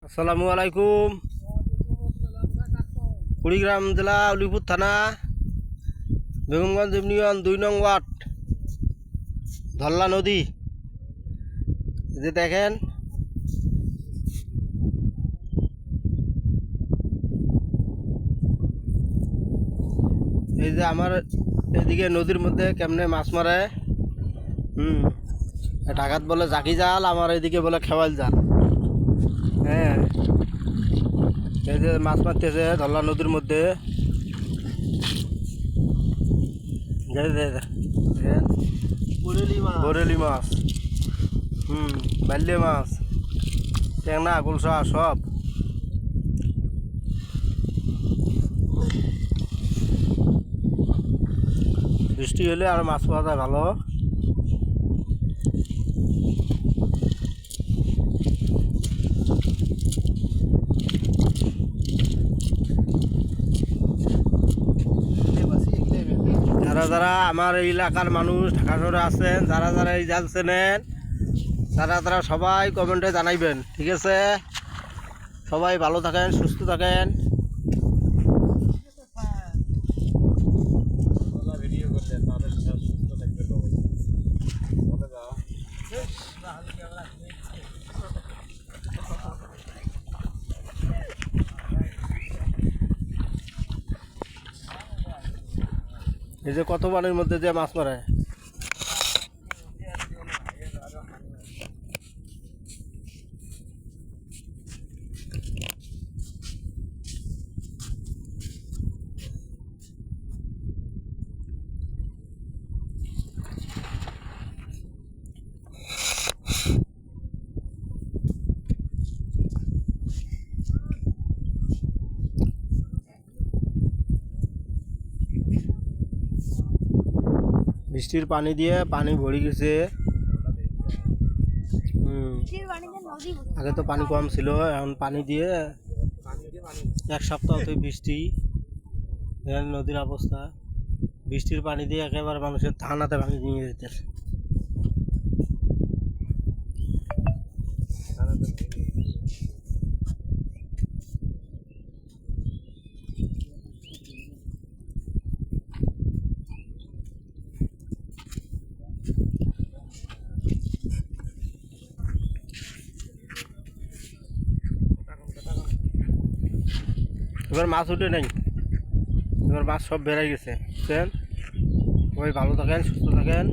আসসালামু আলাইকুম। কুড়িগ্রাম জেলা উলিপুর থানা বেগমগঞ্জ ইউনিয়ন ২ নং ওয়ার্ড ধল্লা নদী। যে দেখেন এই যে আমার এদিকে নদীর মধ্যে কেমনে মাছ মারে। ঢাকাত বলে জাকি জাল, আমার এদিকে বলে খেওয়াল জাল। হ্যাঁ, এই যে মাছ মারতেছে ধল্লা নদীর মধ্যে। বরেলি মাছ, বাল্যে মাছ, ট্যাংরা, গুলশা সব। বৃষ্টি হলে আর মাছ পাওয়া যায় ভালো। যারা যারা আমার এই এলাকার মানুষ ঢাকা শহরে আছেন, যারা যারা এই জাল চেনেন, তারা সবাই কমেন্টে জানাইবেন। ঠিক আছে, সবাই ভালো থাকেন, সুস্থ থাকেন। এই যে কত পানির মধ্যে যে মাছ মারে। বৃষ্টির পানি দিয়ে পানি ভরে গেছে। আগে তো পানি কম ছিল, এখন পানি দিয়ে এক সপ্তাহ তো বৃষ্টি, নদীর অবস্থা। বৃষ্টির পানি দিয়ে একেবারে মানুষের থানাতে ভাঙি নিয়ে যেতেছে। এবার মাছ উঠে নেই, এবার মাছ সব বেড়ে গেছে। বুঝছেন? সবাই ভালো থাকেন, সুস্থ থাকেন।